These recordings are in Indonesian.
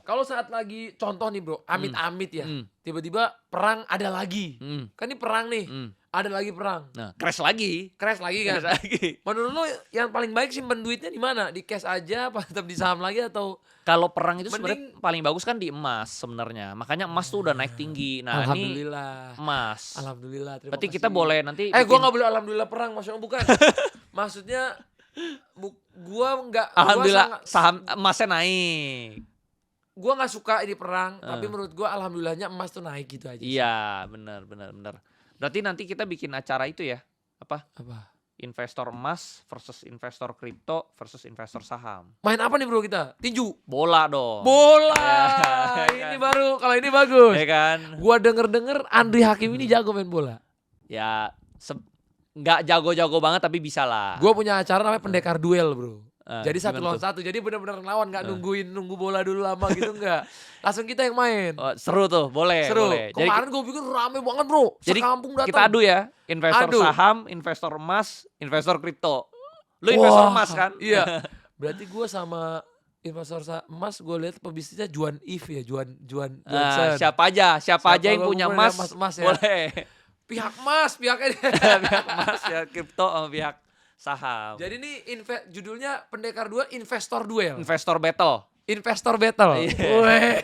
Kalau saat lagi contoh nih bro, amit-amit ya, tiba-tiba perang ada lagi. Kan ini perang nih, ada lagi perang. Nah, crash lagi. Crash lagi kan? Crash lagi. Menurut lo yang paling baik simpen duitnya di mana? Di cash aja, apa tetap di saham lagi atau? Kalau perang itu Mending- sebenarnya paling bagus kan di emas sebenarnya. Makanya emas tuh udah naik tinggi. Nah, ini Alhamdulillah. emas. Alhamdulillah. Terima Berarti kasih. kita boleh nanti Gua bikin- nggak boleh alhamdulillah perang, maksudnya bukan. Maksudnya gua nggak. Alhamdulillah saham emasnya naik. Gua nggak suka ini perang, tapi menurut gua alhamdulillahnya emas tuh naik gitu aja. Iya, benar. Berarti nanti kita bikin acara itu ya, apa? Investor emas versus investor kripto versus investor saham. Main apa nih bro kita? Tinju. Bola dong. Bola. Ya, Ini baru, kalau ini bagus. Ya kan? Gua denger Andri Hakim ini jago main bola. Ya, nggak jago-jago banget tapi bisa lah. Gua punya acara namanya Pendekar Duel bro. Jadi satu gimana lawan tuh? satu. Jadi bener-bener lawan, nggak nunggu bola dulu lama gitu enggak. Langsung kita yang main. Oh, seru tuh, boleh. Seru. Boleh. Kemarin gue pikir rame banget bro. Jadi Sekampung datang. kita adu ya, investor Adu. saham, investor emas, investor kripto. Lu investor emas kan? Iya. Berarti gue sama investor emas gue lihat pebisnisnya Juan If ya, Juan Johnson. Siapa aja yang punya emas, ya. boleh. Pihak emas, pihaknya. Pihak emas ya, kripto sama pihak saham. Jadi ini judulnya Pendekar Duel, Investor Duel. Investor battle. Investor Battle. Iya. Weh.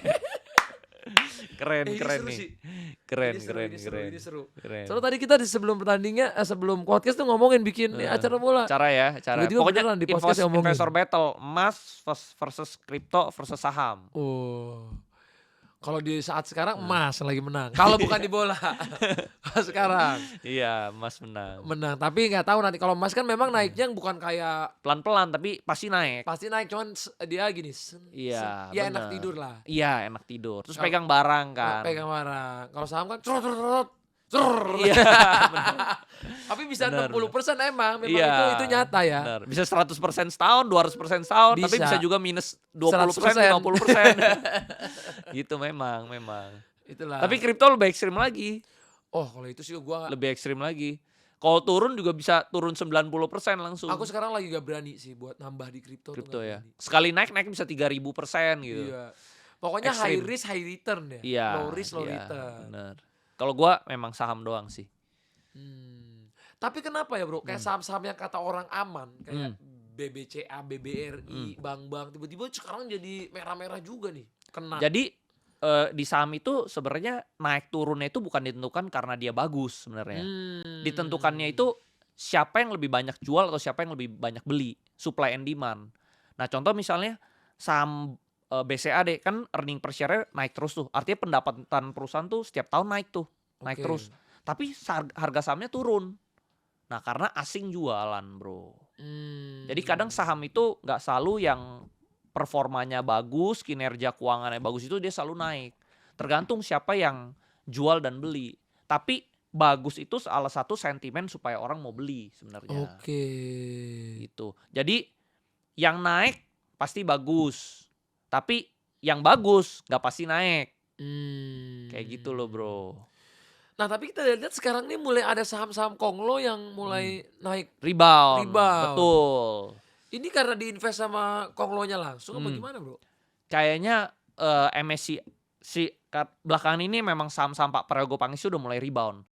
Keren Ini nih. seru sih. Keren. Ini seru. Keren. Soalnya tadi kita di sebelum pertandingan, sebelum podcast tuh ngomongin bikin acara bola. Cara. Tiba-tiba Pokoknya beneran di podcast ngomongin. investor battle, emas versus kripto versus saham. Oh. Kalau di saat sekarang emas yang lagi menang. Kalau bukan di bola. Sekarang Iya, emas menang. menang. Tapi nggak tahu nanti kalau emas kan memang naiknya bukan kayak Pelan-pelan tapi pasti naik. pasti naik, cuman dia gini. Iya, ya enak bener. tidur lah. Iya, enak tidur. Terus Kalau- pegang barang kan. Pegang barang. Kalau saham kan cerot. Iya, bener. Tapi bisa Bener. 60% memang Iya, itu nyata ya. bener. Bisa 100% setahun, 200% setahun, tapi Bisa. bisa juga minus 20%, 100%. 50%. Gitu memang. Itulah. Tapi kripto lebih ekstrim lagi. oh, kalau itu sih gua Lebih ekstrim lagi. Kalau turun juga bisa turun 90% langsung. aku sekarang lagi gak berani sih buat nambah di kripto. Kripto tuh ya. nggak berani. Sekali naik bisa 3000% gitu. Iya. Pokoknya Ekstrim. high risk high return ya. Iya. Low risk low iya, return. Bener. Kalau gua memang saham doang sih. Tapi kenapa ya bro? Kayak saham-saham yang kata orang aman, kayak Hmm. BBCA, BBRI, bank-bank, tiba-tiba sekarang jadi merah-merah juga nih. Kena. Jadi di saham itu sebenarnya naik turunnya itu bukan ditentukan karena dia bagus sebenarnya. Ditentukannya itu siapa yang lebih banyak jual atau siapa yang lebih banyak beli, supply and demand. Nah, contoh misalnya saham BCA kan earning per share-nya naik terus tuh. Artinya pendapatan perusahaan tuh setiap tahun naik Oke. terus. Tapi harga sahamnya turun. Nah, karena asing jualan, bro. Jadi kadang saham itu nggak selalu yang performanya bagus, kinerja keuangannya bagus itu dia selalu naik. Tergantung siapa yang jual dan beli. Tapi bagus itu salah satu sentimen supaya orang mau beli sebenarnya. Oke. Gitu. Jadi yang naik pasti bagus. Tapi yang bagus nggak pasti naik. Kayak gitu loh, bro. Nah tapi kita lihat sekarang nih mulai ada saham-saham konglo yang mulai naik. Rebound. Rebound. Betul. Ini karena diinvest sama konglonya langsung apa gimana bro? Kayaknya MSCI belakangan ini memang saham-saham Pak Prayogo Pangis udah mulai rebound.